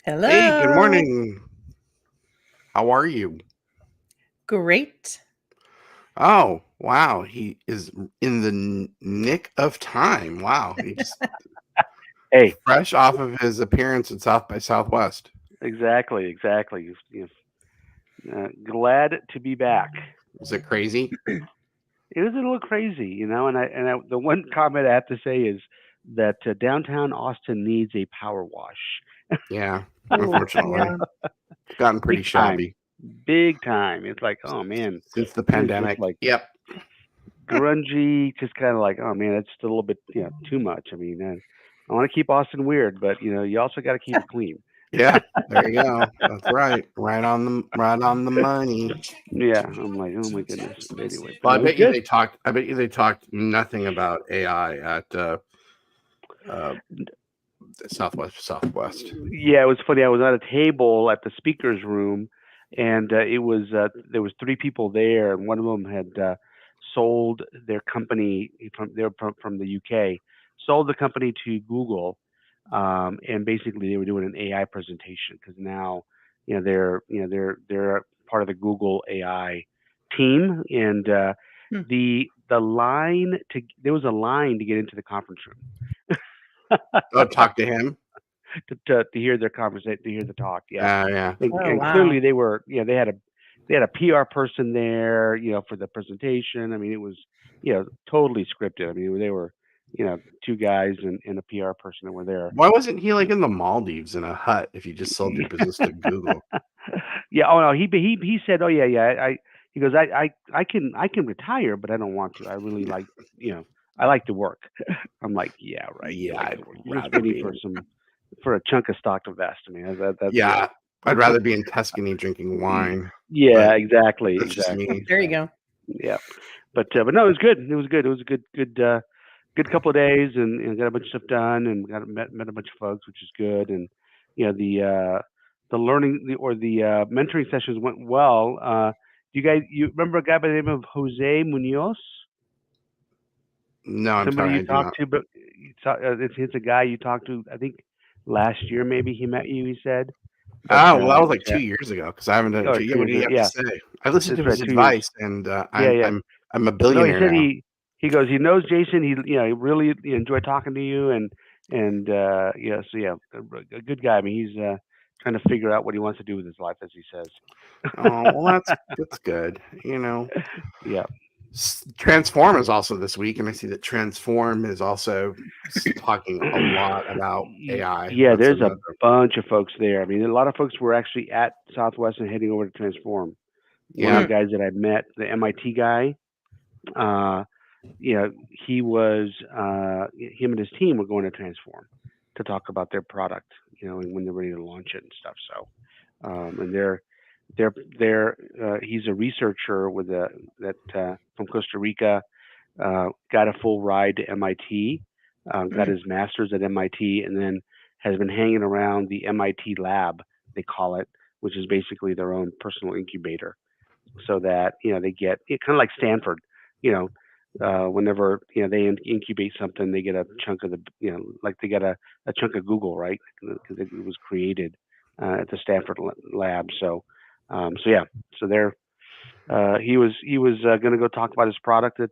Hey, good Hello. morning. How are you? Great. Oh, wow. He is in the nick of time. Wow. He just Hey, fresh off of his appearance at South by Southwest. exactly. Glad to be back. Was it crazy? It was a little crazy, the one comment I have to say is that downtown Austin needs a power wash, Yeah, Oh, unfortunately. yeah. It's gotten big pretty time, shabby big time. It's like, oh man, since the what is this pandemic. like Yep. grungy? Just kind of like, oh man, that's just a little bit, too much. I mean, I want to keep Austin weird, but you also got to keep it clean. Yeah, there you go. That's right. Right on the money. Yeah, I'm like, oh my goodness. But anyway, but Well, it was good. I bet you they talked nothing about AI at uh Southwest. Yeah, it was funny. I was at a table at the speakers room, and it was there was three people there, and one of them had sold their company from the UK, sold the company to Google, and basically they were doing an AI presentation because now, they're part of the Google AI team, and Hmm. the line to there was a line to get into the conference room. Oh, talk to him. To hear their conversation, to hear the talk. Yeah, Yeah. Oh, and wow. clearly they were, they had a PR person there, for the presentation. I mean, it was, totally scripted. I mean, they were, two guys and a PR person that were there. Why wasn't he like in the Maldives in a hut if you just sold your business to Google? Yeah. Oh no, he said, oh yeah, yeah. He goes, I can retire, but I don't want to. I really like, you know, I like to work. I'm like, yeah, right. You Yeah, like I'd to work. You're just rather waiting be. for a chunk of stock to vest. I mean, that's Yeah, I'd rather be in Tuscany drinking wine, yeah, but exactly, that's just exactly, me. There you go. exactly. Yeah, but no, it was good. It was good. It was a good couple of days, and got a bunch of stuff done, and met a bunch of folks, which is good. And the learning or the mentoring sessions went well. You remember a guy by the name of Jose Munoz? No, I'm Somebody sorry, you I do not. talked to, but it's a guy you talked to. I think last year maybe he met you. He said, but Oh, well, that was like yeah, 2 years ago because I haven't done oh, it. two Yeah, what years do ago. you have to Yeah, say? I listened that's to right. his 2 years. advice, and Yeah, I'm yeah. I'm a No, he billionaire said now. he goes, he knows Jason. He really enjoyed talking to you, and yeah, so yeah, a good guy. I mean, he's trying to figure out what he wants to do with his life, as he says. Oh, well, that's good. Yeah, Transform is also this week, and I see that Transform is also talking a lot about AI. yeah. That's There's a another. bunch of folks there. I mean, a lot of folks were actually at Southwest and heading over to Transform. One of Yeah. the Hmm. guys that I met, the MIT guy, uh, he was him and his team were going to Transform to talk about their product, and when they're ready to launch it and stuff. So, and they're he's a researcher with that from Costa Rica, got a full ride to MIT, got Hmm. his master's at MIT, and then has been hanging around the MIT lab, they call it, which is basically their own personal incubator, so that they get it kind of like Stanford, you know. Whenever they incubate something, they get a chunk of the like they get a chunk of Google, right? Because it was created at the Stanford lab. So yeah, so there he was going to go talk about his product at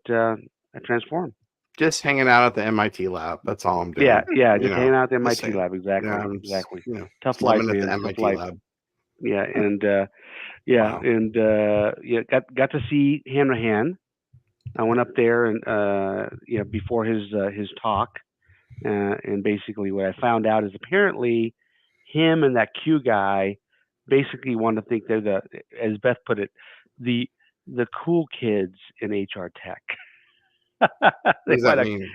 Transform. Just hanging out at the MIT lab. That's all I'm Yeah, doing. yeah, You just know, hanging out at the just MIT saying. lab. Yeah, Exactly, I'm just, exactly. just Tough life, living at the man. Tough MIT life. lab. Yeah, and yeah, Wow. and yeah, got to see Hanrahan. I went up there and before his talk, and basically what I found out is apparently him and that Q guy basically want to think they're as Beth put it, the the cool kids in HR tech. What they does that want to mean?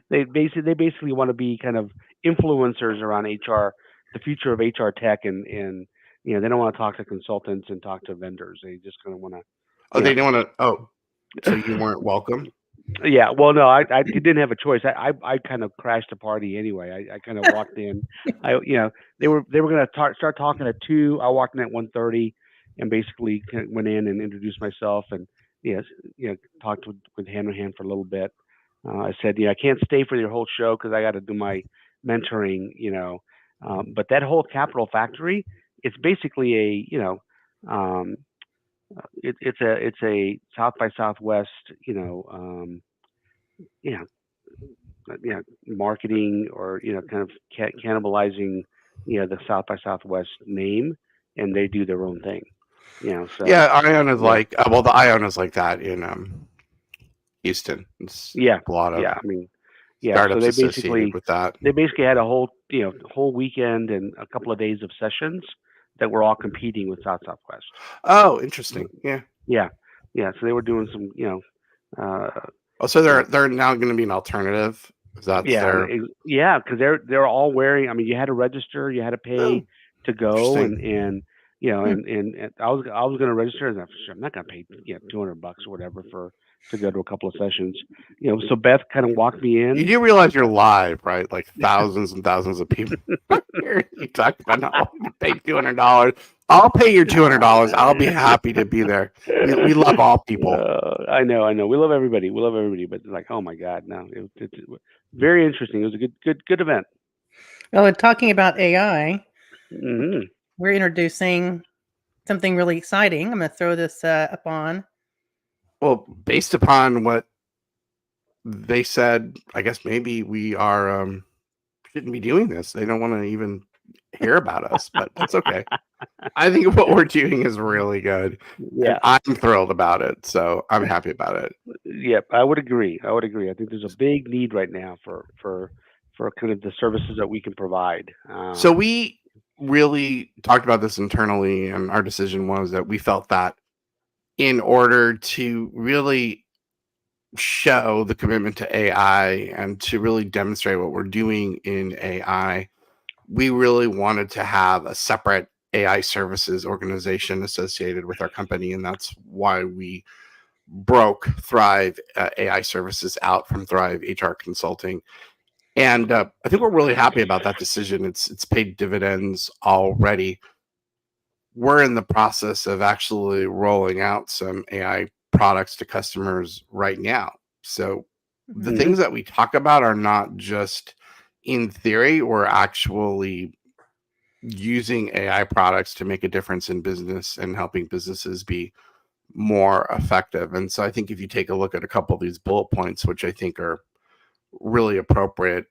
they basically want to be kind of influencers around HR, the future of HR tech, and they don't want to talk to consultants and talk to vendors. They just kind of want to, Oh, you they know. didn't want to. Oh, so you weren't welcome? Yeah, well, no, I didn't have a choice. I kind of crashed the party anyway. I kind of walked in. They were gonna start talking at 2. I walked in at 1:30, and basically went in and introduced myself, and yes, talked with hand in hand for a little bit. I said, I can't stay for your whole show because I got to do my mentoring, But that whole capital factory, it's basically a um, it's a South by Southwest you know marketing or kind of cannibalizing the South by Southwest name, and they do their own thing. So Yeah, Ion is yeah, like well, the Ion is like that in Houston. It's yeah, a lot of yeah. I mean, yeah. So startups associated with that. they basically had a whole weekend and a couple of days of sessions that were all competing with Southwest. Oh, interesting. Yeah. Yeah, yeah. So they were doing some uh, Oh, so you know they're now going to be an alternative. That's Yeah, their yeah, because they're all wearing. I mean, you had to register, you had to pay oh, to go, interesting. and Hmm. and I was going to register, and I'm not going to pay $200 or whatever for to go to a couple of sessions. So Beth kind of walked me You in. do realize you're live, right? Like thousands and thousands of people here. You talk about not wanting to pay $200. I'll pay your $200. I'll be happy to be there. We love all people. I know. We love everybody. We love everybody, but like, oh my God, no, it's very interesting. It was a good event. Well, in talking about AI, Hmm. we're introducing something really exciting. I'm going to throw this up on. Well, based upon what they said, I guess maybe we are shouldn't be doing this. They don't want to even hear about us, but that's okay. I think what we're doing is really good, and Yeah. I'm thrilled about it. So I'm happy about it. Yep, I would agree. I would agree. I think there's a big need right now for kind of the services that we can provide. So we really talked about this internally, and our decision was that we felt that in order to really show the commitment to AI and to really demonstrate what we're doing in AI, we really wanted to have a separate AI services organization associated with our company. And that's why we broke Thrive AI services out from Thrive HR Consulting. And I think we're really happy about that decision. It's paid dividends already. We're in the process of actually rolling out some AI products to customers right now. So the Mhm. Mhm. things that we talk about are not just in theory, we're actually using AI products to make a difference in business and helping businesses be more effective. And so I think if you take a look at a couple of these bullet points, which I think are really appropriate,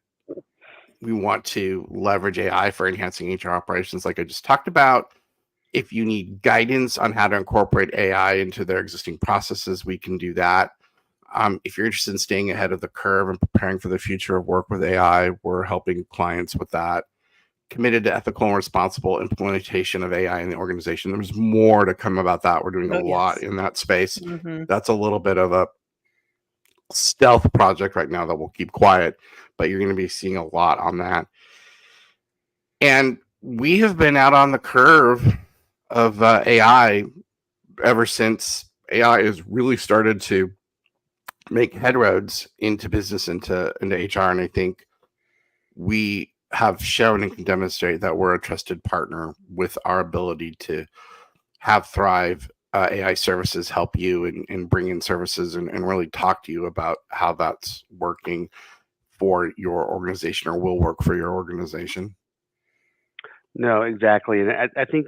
we want to leverage AI for enhancing HR operations, like I just talked about. If you need guidance on how to incorporate AI into their existing processes, we can do that. If you're interested in staying ahead of the curve and preparing for the future of work with AI, we're helping clients with that. Committed to ethical and responsible implementation of AI in the organization. There's more to come about that. We're doing a Oh, lot yes. in that space. Hmm. That's a little bit of a stealth project right now that we'll keep quiet, but you're going to be seeing a lot on that. And we have been out on the curve of AI ever since AI has really started to make headroads into business, into HR. And I think we have shown and can demonstrate that we're a trusted partner with our ability to have Thrive AI services help you and bring in services and really talk to you about how that's working for your organization or will work for your organization. No, exactly, and I think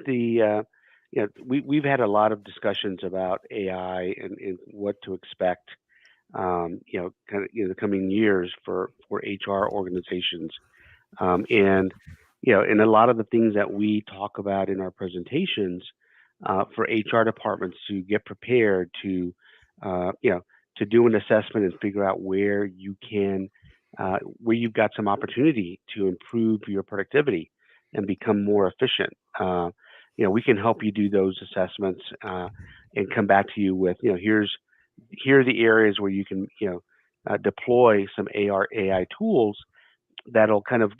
we've had a lot of discussions about AI and what to expect. Kind of the coming years for HR organizations, and a lot of the things that we talk about in our presentations for HR departments to get prepared uh, you know, to do an assessment and figure out where you've got some opportunity to improve your productivity and become more efficient. We can help you do those assessments and come back to you with, here are the areas where you can, deploy some AI tools that'll kind of,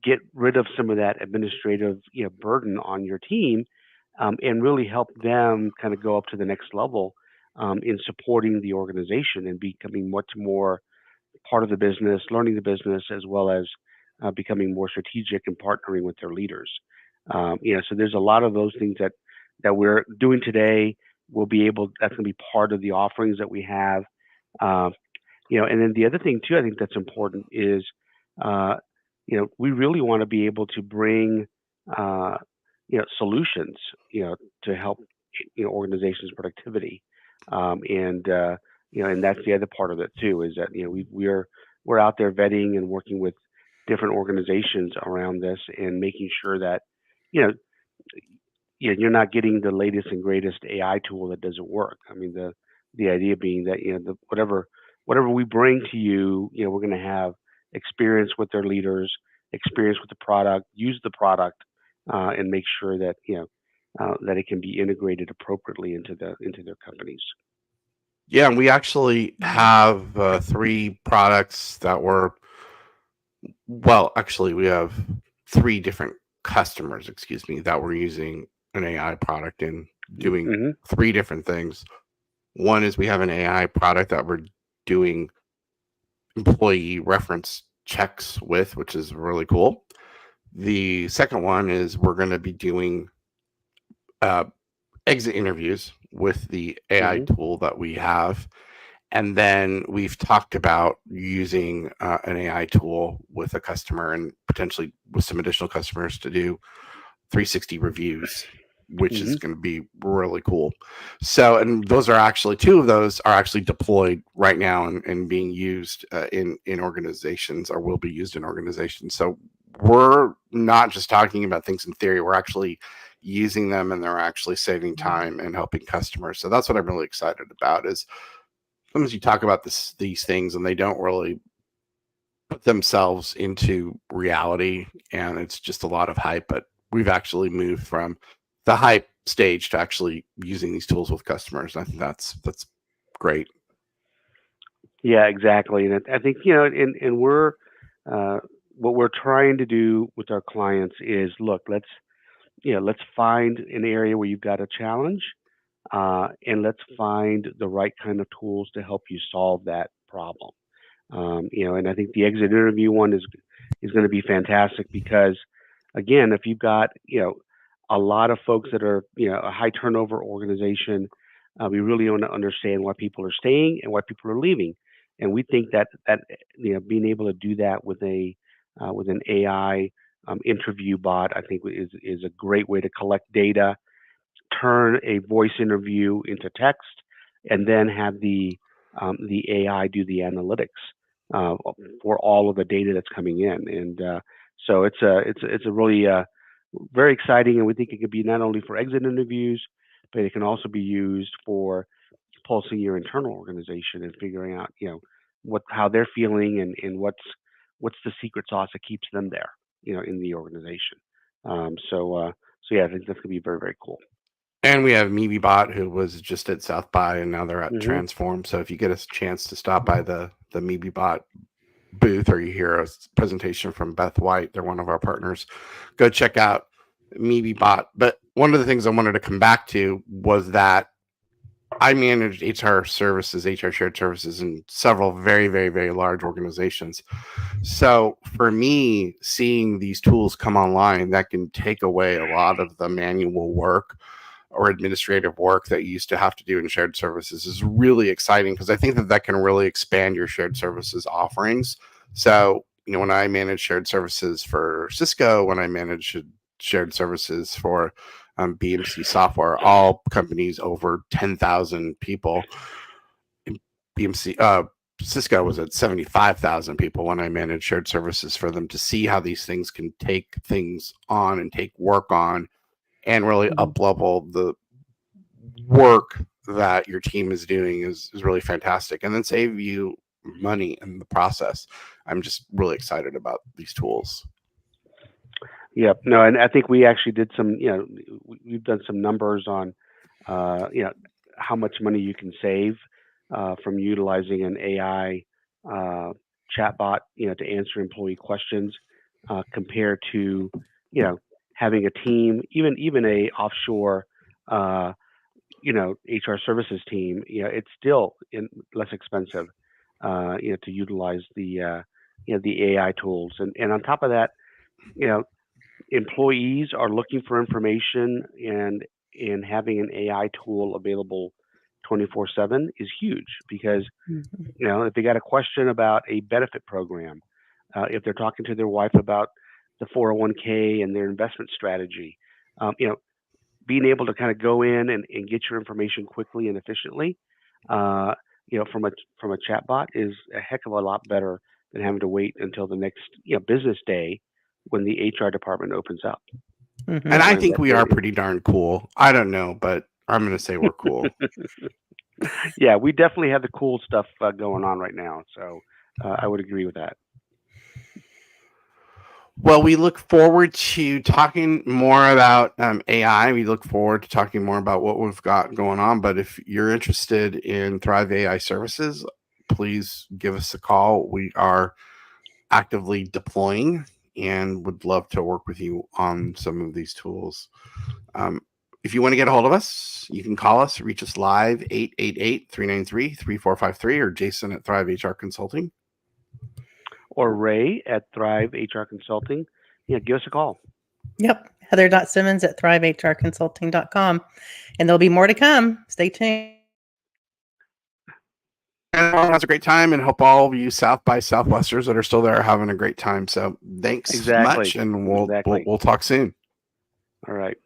get rid of some of that administrative burden on your team, and really help them kind of go up to the next level in supporting the organization and becoming much more part of the business, learning the business, as well as becoming more strategic and partnering with their leaders. So there's a lot of those things that we're doing today. That's going to be part of the offerings that we have. Um, and then the other thing too, I think that's important is uh, we really want to be able to bring, uh, solutions, to help, organizations' productivity. And and that's the other part of it too, is that we're out there vetting and working with different organizations around this and making sure that you know you're not getting the latest and greatest AI tool that doesn't work. I mean, the idea being that whatever we bring to you, we're going to have experience with their leaders, experience with the product, use the product, and make sure that that it can be integrated appropriately into their companies. Yeah, and we actually Mhm. have three products that were, well, actually, we have three different customers, excuse me, that were using an AI product and doing Mm-hmm. three different things. One is we have an AI product that we're doing employee reference checks with, which is really cool. The second one is we're going to be doing uh, exit interviews with the AI Mm-hmm. tool that we have. And then we've talked about using an AI tool with a customer and potentially with some additional customers to do 360 reviews, which is Mm-hmm. going to be really cool. So, and those are actually two of those are actually deployed right now and being used in organizations or will be used in organizations. So we're not just talking about things in theory; we're actually using them, and they're actually saving time and helping customers. So that's what I'm really excited about. Is sometimes you talk about these things and they don't really put themselves into reality, and it's just a lot of hype. But we've actually moved from the hype stage to actually using these tools with customers. I think that's great. Yeah, exactly. And I think and we're uh, what we're trying to do with our clients is look, let's find an area where you've got a challenge, and let's find the right kind of tools to help you solve that problem. And I think the exit interview one is going to be fantastic because, again, if you've got a lot of folks that are a high turnover organization, we really want to understand why people are staying and why people are leaving, and we think that being able to do that with an AI interview bot, I think is a great way to collect data, turn a voice interview into text, and then have the AI do the analytics for all of the data that's coming in. And so it's a really very exciting, and we think it could be not only for exit interviews, but it can also be used for pulsing your internal organization and figuring out what how they're feeling and what's the secret sauce that keeps them there in the organization. So yeah, I think that's gonna be very, very cool. And we have MebeBot, who was just at South by, and now they're at Hmm. Transform. So if you get a chance to stop by the MebeBot booth, or you hear a presentation from Beth White, they're one of our partners, go check out MebeBot. But one of the things I wanted to come back to was that I managed HR services, HR shared services in several very, very, very large organizations. So for me, seeing these tools come online that can take away a lot of the manual work or administrative work that you used to have to do in shared services is really exciting, because I think that that can really expand your shared services offerings. So, when I manage shared services for Cisco, when I manage shared services for BMC Software, all companies over 10,000 people, BMC, Cisco was at 75,000 people when I managed shared services for them, to see how these things can take things on and take work on and really Mhm. up level the work that your team is doing is really fantastic, and then save you money in the process. I'm just really excited about these tools. Yep. No, and I think we actually did some, we've done some numbers on, how much money you can save from utilizing an AI uh, chatbot, to answer employee questions, compared to, you know, having a team, even a offshore, uh, HR services team. It's still less expensive, to utilize the AI tools, and on top of that, you know employees are looking for information, and having an AI tool available 24/7 is huge because Mhm. if they got a question about a benefit program, if they're talking to their wife about the 401k and their investment strategy. You know, being able to kind of go in and get your information quickly and efficiently, uh, you know, from a chatbot is a heck of a lot better than having to wait until the next business day when the HR department opens up. Mhm. And I Learning think that we are pretty darn cool. I don't know, but I'm going to say we're cool. yeah, we definitely have the cool stuff going on right now. So I would agree with that. Well, we look forward to talking more about AI. We look forward to talking more about what we've got going on. But if you're interested in Thrive AI services, please give us a call. We are actively deploying and would love to work with you on some of these tools. If you want to get a hold of us, you can call us, reach us live, 888-393-3453, or Jason at Thrive HR Consulting. Or Ray at Thrive HR Consulting. Yeah, give us a call. Yep. Heather.Simmons at thrivehrconsulting.com. And there'll be more to come. Stay tuned. And everyone has a great time, and hope all of you South by Southwesters that are still there are having a great time. So thanks Exactly. much, and Exactly. we'll talk soon. All right.